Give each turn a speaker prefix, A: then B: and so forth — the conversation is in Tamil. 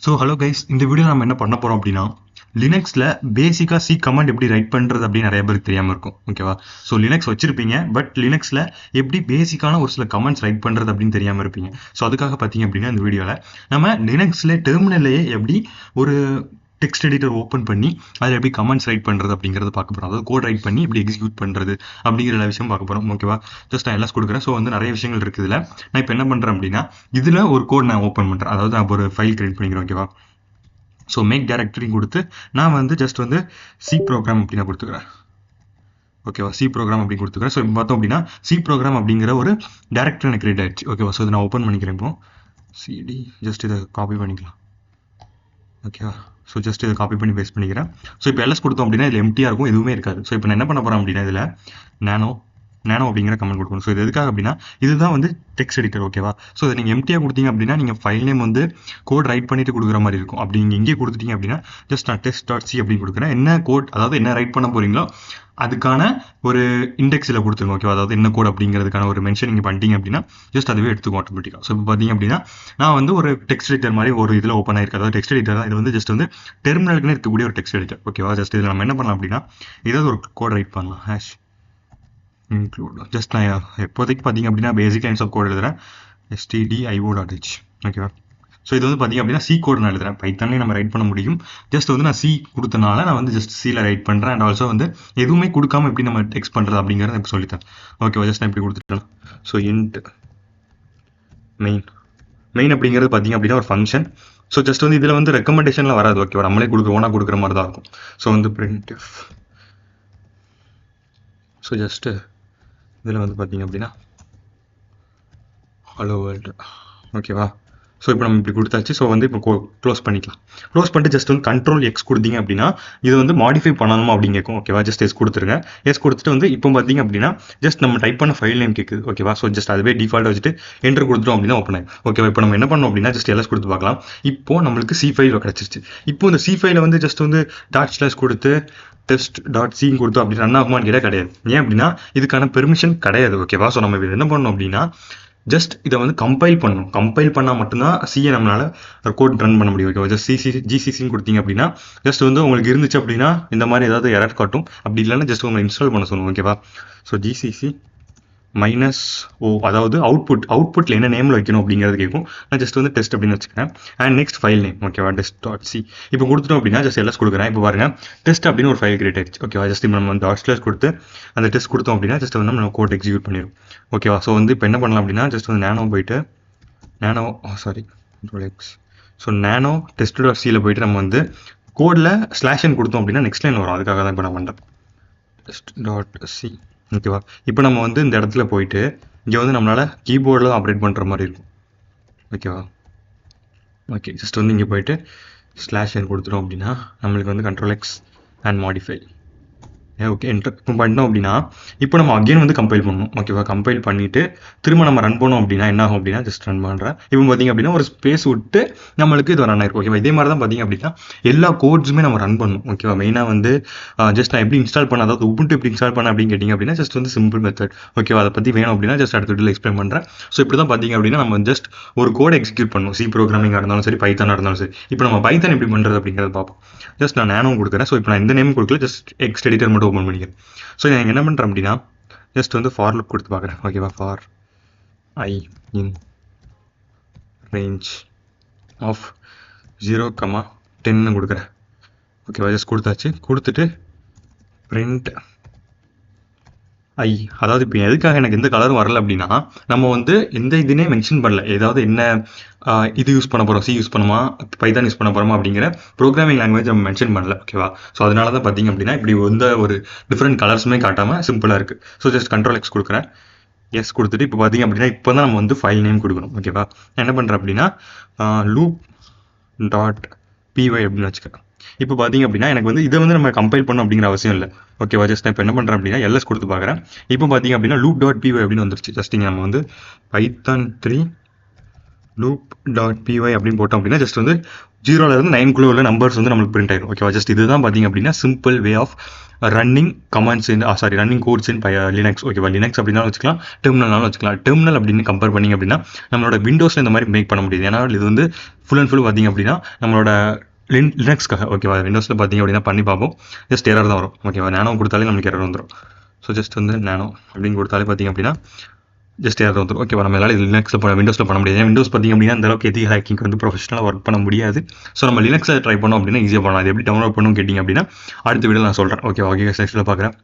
A: ஸோ ஹலோ கைஸ், இந்த வீடியோ நம்ம என்ன பண்ண போகிறோம் அப்படின்னா, லினக்ஸில் பேசிக்காக சி கமாண்ட் எப்படி ரைட் பண்ணுறது அப்படின்னு நிறைய பேருக்கு தெரியாமல் இருக்கும். ஓகேவா? ஸோ லினக்ஸ் வச்சிருப்பீங்க, பட் லினக்ஸில் எப்படி பேசிக்கான ஒரு சில கமெண்ட்ஸ் ரைட் பண்ணுறது அப்படின்னு தெரியாமல் இருப்பீங்க. ஸோ அதுக்காக பார்த்தீங்க அப்படின்னா இந்த வீடியோவில் நம்ம லினக்ஸில் டெர்மினல்லையே எப்படி ஒரு டெக்ஸ்ட் எடிட்டர் ஓப்பன் பண்ணி அதில் எப்படி கமெண்ட்ஸ் ரைட் பண்ணுறது அப்படிங்கிறத பார்க்க போகிறோம். அதாவது கோட் ரைட் பண்ணி எப்படி எக்ஸிக்யூட் பண்ணுறது அப்படிங்கிற எல்லா விஷயம் பார்க்க போகிறோம். ஓகேவா? ஜஸ்ட் நான் எல்லாம் கொடுக்குறேன். ஸோ வந்து நிறைய விஷயங்கள் இருக்குது இதில். நான் இப்போ என்ன பண்ணுறேன் அப்படின்னா, இதில் ஒரு கோட் நான் ஓப்பன் பண்ணுறேன். அதாவது நான் ஒரு ஃபைல் கிரியேட் பண்ணிக்கிறேன். ஓகேவா? ஸோ மேக் டைரக்டரி கொடுத்து நான் வந்து ஜஸ்ட் வந்து சி ப்ரோக்ராம் அப்படின்னு நான் கொடுத்துக்கிறேன். ஓகேவா? சி ப்ரோக்ராம் அப்படி கொடுத்துக்கிறேன். ஸோ இப்போ பார்த்தோம் அப்படின்னா சி ப்ரோக்ராம் அப்படிங்கிற ஒரு டேரக்டரி எனக்கு கிரியேட் ஆயிடுச்சு. ஓகேவா? ஸோ இதை நான் ஓப்பன் பண்ணிக்கிறேன். இப்போ சிடி ஜஸ்ட் இதை காப்பி பண்ணிக்கலாம். ஓகேவா? ஸோ ஜஸ்ட் இதை காப்பி பண்ணி பேஸ்ட் பண்ணிக்கிறேன். ஸோ இப்போ எல்எஸ் கொடுத்தோம் அப்படின்னா இதில் எம்டியாக இருக்கும், எதுவுமே இருக்காது. ஸோ இப்போ நான் என்ன பண்ண போகிறேன் அப்படின்னா இதில் நானோ அப்படிங்கிற கமெண்ட் கொடுக்கணும். ஸோ இது எதுக்காக அப்படின்னா இதுதான் வந்து டெக்ஸ்ட் எடிட்டர். ஓகேவா? ஸோ இதை நீங்கள் எம்டியாக கொடுத்தீங்க அப்படின்னா நீங்கள் ஃபைல் நேம் வந்து கோட் ரைட் பண்ணிட்டு கொடுக்குற மாதிரி இருக்கும். அப்படி நீங்கள் இங்கே கொடுத்துட்டீங்க அப்படின்னா ஜஸ்ட் நான் test.c அப்படின்னு கொடுக்குறேன். என்ன கோட், அதாவது என்ன ரைட் பண்ண போறீங்களோ அதுக்கான ஒரு இண்டெக்ஸில் கொடுத்துருங்க. ஓகேவா? அதாவது என்ன கோட் அப்படிங்கிறதுக்கான ஒரு மென்ஷன் நீங்கள் பண்ணிட்டீங்க அப்படின்னா ஜஸ்ட் அதுவே எடுத்துக்கும் ஆட்டோமேட்டிக்காக. ஸோ இப்போ பார்த்தீங்க அப்படின்னா நான் வந்து ஒரு டெக்ஸ்ட் எடிட்டர் மாதிரி ஒரு இதில் ஓப்பன் ஆயிருக்கு. அதாவது டெக்ஸ்ட் எடிட்டர் தான் இது, வந்து ஜஸ்ட் வந்து டெர்மினலுக்குன்னு இருக்கக்கூடிய ஒரு டெக்ஸ்ட் எடிட்டர். ஓகேவா? ஜஸ்ட் இதில் நம்ம என்ன பண்ணலாம் அப்படின்னா ஏதாவது ஒரு கோட் ரைட் பண்ணலாம். ஹேஷ் இன்க்ளூட் ஜஸ்ட் நான் எப்போதைக்கு பார்த்தீங்க அப்படின்னா பேசிக் லைன்ஸ் ஆஃப் கோட் எழுதுறேன். stdio.h. ஓகேவா? ஸோ இது வந்து பார்த்தீங்க அப்படின்னா சி கோட் நான் எழுதுறேன். பைத்தான்லேயே நம்ம ரைட் பண்ண முடியும். ஜஸ்ட் வந்து நான் சி கொடுத்தனால நான் வந்து ஜஸ்ட் சியில் ரைட் பண்ணுறேன். அண்ட் ஆல்சோ வந்து எதுவுமே கொடுக்காம எப்படி நம்ம டெக்ஸ்ட் பண்ணுறது அப்படிங்கிறத இப்போ சொல்லித்தரேன். ஓகேவா? ஜஸ்ட் நான் இப்படி கொடுத்துட்டேன். ஸோ இன்ட் மெயின் அப்படிங்கிறது பார்த்தீங்க அப்படின்னா ஒரு ஃபங்க்ஷன். ஸோ ஜஸ்ட் வந்து இதில் வந்து ரெக்கமெண்டேஷனில் வராது. ஓகேவா? நம்மளே ஓனாக கொடுக்குற மாதிரி தான் இருக்கும். ஸோ வந்து printf. ஸோ ஜஸ்ட்டு இதில் வந்து பார்த்தீங்க அப்படின்னா ஹலோ வேர்ல்டு. ஓகேவா? ஸோ இப்போ நம்ம இப்படி கொடுத்தாச்சு. ஸோ வந்து இப்போ க்ளோஸ் பண்ணிக்கலாம். க்ளோஸ் பண்ணிட்டு ஜஸ்ட் வந்து Ctrl+X கொடுத்தீங்க அப்படின்னா இது வந்து மாடிஃபை பண்ணணுமா அப்படின்னு கேட்கும். ஓகேவா? ஜஸ்ட் எஸ் கொடுத்துருங்க. எஸ் கொடுத்துட்டு வந்து இப்போ பார்த்தீங்க அப்படின்னா ஜஸ்ட் நம்ம டைப் பண்ண ஃபைல் நேம் கேட்குது. ஓகேவா? ஸோ ஜஸ்ட் அதுவே டிஃபால்ட் வச்சுட்டு என்டர் கொடுத்துட்டோம் அப்படின்னா ஓப்பன் ஆகும். ஓகேவா? இப்போ நம்ம என்ன பண்ணோம் அப்படின்னா ஜஸ்ட் எல்எஸ் கொடுத்து பார்க்கலாம். இப்போ நம்மளுக்கு சி ஃபைல் கிடச்சிருச்சு. இப்போ இந்த சி ஃபைலை வந்து ஜஸ்ட் வந்து டாட்/ கொடுத்து test.c கொடுத்தோம் அப்படி ரன் ஆகுமான்னு கேட்டால் கிடையாது. ஏன் அப்படின்னா இதுக்கான பெர்மிஷன் கிடையாது. ஓகேவா? ஸோ நம்ம என்ன பண்ணணும் அப்படின்னா ஜஸ்ட் இதை வந்து கம்பைல் பண்ணணும். கம்பைல் பண்ணால் மட்டும்தான் சியை நம்மளால கோட் ரன் பண்ண முடியும். ஓகேவா? ஜஸ்ட் ஜிசிசின்னு கொடுத்தீங்க அப்படின்னா ஜஸ்ட் வந்து உங்களுக்கு இருந்துச்சு அப்படின்னா இந்த மாதிரி ஏதாவது எரர் காட்டும். அப்படி இல்லைன்னா ஜஸ்ட் உங்களை இன்ஸ்டால் பண்ண சொல்லுவோம். ஓகேவா? ஸோ ஜிசிசி -o, அதாவது அவுட்புட்டில் என்ன நேமில் வைக்கணும் அப்படிங்கிறது கேட்கும். நான் ஜஸ்ட் வந்து டெஸ்ட் அப்படின்னு வச்சுக்கிறேன். And next file name. ஓகேவா? test.c. இப்போ கொடுத்துட்டோம் அப்படின்னா ஜஸ்ட் எல்எஸ் கொடுக்குறேன். இப்போ பாருங்க டெஸ்ட் அப்படின்னு ஒரு ஃபைல் கிரியேட் ஆயிடுச்சு. ஓகேவா? ஜஸ்ட் இப்போ நம்ம டாட்/ கொடுத்து அந்த டெஸ்ட் கொடுத்தோம் அப்படின்னா ஜஸ்ட் வந்து நம்ம கோட் எக்ஸிக்யூட் பண்ணிடும். ஓகேவா? ஸோ வந்து இப்போ என்ன பண்ணலாம் அப்படின்னா ஜஸ்ட் வந்து போயிட்டு ஸோ test.cயில் போயிட்டு நம்ம வந்து கோடில் /n கொடுத்தோம் அப்படின்னா நெக்ஸ்ட் லைன் வரும். அதுக்காக தான் இப்போ நான் பண்ணுறேன். test.c. ஓகேவா? இப்போ நம்ம வந்து இந்த இடத்துல போயிட்டு இங்கே வந்து நம்மளால் கீபோர்டில் ஆப்ரேட் பண்ணுற மாதிரி இருக்கும். ஓகேவா? ஓகே, ஜஸ்ட் வந்து இங்கே போயிட்டு /n கொடுத்துட்டோம் அப்படின்னா நம்மளுக்கு வந்து Ctrl+X and modify. Okay, enter இப்போ பண்ணோம் அப்படின்னா இப்போ நம்ம அகைன் வந்து கம்பைல் பண்ணணும். ஓகேவா? கம்பைல் பண்ணிவிட்டு திரும்ப நம்ம ரன் பண்ணோம் அப்படின்னா என்ன ஆகும் அப்படின்னா ஜஸ்ட் ரன் பண்ணுறேன். இப்போ பார்த்தீங்க அப்படின்னா ஒரு ஸ்பேஸ் விட்டு நம்மளுக்கு இது ரன் ஆயிருக்கும். ஓகேவா? இதே மாதிரி தான் பார்த்தீங்க அப்படின்னா எல்லா கோட்ஸுமே நம்ம ரன் பண்ணணும். ஓகேவா? மெயினாக வந்து ஜஸ்ட் நான் எப்படி இன்ஸ்டால் பண்ண, அதாவது உபுண்டு எப்படி இன்ஸ்டால் பண்ண அப்படின்னு கேட்டிங்க அப்படின்னா ஜஸ்ட் வந்து சிம்பிள் மெத்தட். ஓகேவா? அதை பற்றி வேணும் அப்படின்னா ஜஸ்ட் அடுத்த வீடியோவில் எக்ஸ்பிளைன் பண்ணுறேன். ஸோ இப்படி தான் பார்த்தீங்க அப்படின்னா நம்ம ஜஸ்ட் ஒரு கோடை எக்ஸிக்யூட் பண்ணணும். சி ப்ரோக்ராமிங்காக இருந்தாலும் சரி, பைத்தானாக இருந்தாலும் சரி. இப்போ நம்ம பைத்தான் எப்படி பண்ணுறது அப்படிங்கிறத பார்ப்போம். ஜஸ்ட் நான் நானோ கொடுக்குறேன். ஸோ இப்போ நான் இந்த நேம் கொடுக்கல, ஜஸ்ட் டெக்ஸ்ட் எடிட்டர் மட்டும் ஓப்பன் பண்ணிக்கிறேன். ஸோ நான் என்ன பண்ணுறேன் அப்படின்னா ஜஸ்ட் வந்து ஃபார் லூப் கொடுத்து பார்க்குறேன். ஓகேவா? For I in range of 0,10 கொடுக்குறேன். ஓகேவா? ஜஸ்ட் கொடுத்தாச்சு. கொடுத்துட்டு print I, அதாவது இப்போ எதுக்காக எனக்கு எந்த கலரும் வரல அப்படின்னா நம்ம வந்து எந்த இதுனே மென்ஷன் பண்ணல. ஏதாவது என்ன இது யூஸ் பண்ண போகிறோம், சி யூஸ் பண்ணுமா, பைத்தான் யூஸ் பண்ண போகிறோமா அப்படிங்கிற ப்ரோக்ராமிங் லாங்குவேஜ் நம்ம மென்ஷன் பண்ணல. ஓகேவா? ஸோ அதனால தான் பார்த்தீங்க அப்படின்னா இப்படி எந்த ஒரு டிஃப்ரெண்ட் கலர்ஸுமே காட்டாமல் சிம்பிளாக இருக்குது. ஸோ ஜஸ்ட் Ctrl+X கொடுக்குறேன். எஸ் கொடுத்துட்டு இப்போ பார்த்தீங்க அப்படின்னா இப்போ தான் நம்ம வந்து ஃபைல் நேம் கொடுக்கணும். ஓகேவா? என்ன பண்ணுறேன் அப்படின்னா loop.py அப்படின்னு வச்சுக்கிறேன். இப்போ பார்த்தீங்க அப்படின்னா எனக்கு வந்து இதை வந்து நம்ம கம்பைல் பண்ணணும் அப்படிங்கிற அவசியம் இல்லை. ஓகேவா? ஜஸ்ட் நான் இப்போ என்ன பண்ணுறேன் அப்படின்னா எல்எஸ் கொடுத்து பார்க்குறேன். இப்போ பார்த்தீங்க அப்படின்னா loop.py அப்படின்னு வந்துருச்சு. ஜஸ்ட் இங்கே நம்ம வந்து python3 loop.py அப்படின்னு போட்டோம் அப்படின்னா ஜஸ்ட் வந்து 0ல இருந்து 9 உள்ள நம்பர்ஸ் வந்து நம்மளுக்கு பிரிண்ட் ஆயிடும். ஓகேவா? ஜஸ்ட் இதுதான் பார்த்தீங்க அப்படின்னா simple way of running commands running codes in Linux. ஓகேவா? லினக்ஸ் அப்படின்னாலும் வச்சுக்கலாம், டெர்மினல்னாலும் வச்சுக்கலாம். டெர்மினல் அப்படின்னு கம்பேர் பண்ணிங்க அப்படின்னா நம்மளோட விண்டோஸில் இந்த மாதிரி மேக் பண்ண முடியுது. ஏன்னா இது வந்து ஃபுல் அண்ட் ஃபுல் பார்த்தீங்க அப்படின்னா நம்மளோட லினக்ஸ்க்காக. ஓகேவா? விண்டோஸில் பார்த்தீங்க அப்படின்னா பண்ணி பார்ப்போம், ஜஸ்ட் எரர் தான் வரும். ஓகேவா? நானோ கொடுத்தாலே நம்மளுக்கு எரர் வந்துடும். ஸோ ஜஸ்ட் வந்து நானோ அப்படின்னு கொடுத்தாலே பார்த்தீங்க அப்படின்னா ஜஸ்ட் யாரும் வந்துடும். ஓகேவா? நம்ம எல்லாம் லினக்ஸில் விண்டோஸில் பண்ண முடியாது. விண்டோஸ் பார்த்திங்க அப்படின்னா அந்த அளவுக்கு எதிக் ஹேக்கிங் வந்து ப்ரொஃபஷனலாக ஒர்க் பண்ண முடியாது. ஸோ நம்ம லினக்ஸில் ட்ரை பண்ணோம் அப்படின்னா ஈஸியாக பண்ணலாம். அது எப்படி டவுன்லோட் பண்ணணும் கேட்டிங்க அப்படின்னா அடுத்த வீடியோ நான் சொல்கிறேன். ஓகே, செக்ஷனில் பார்க்குறேன்.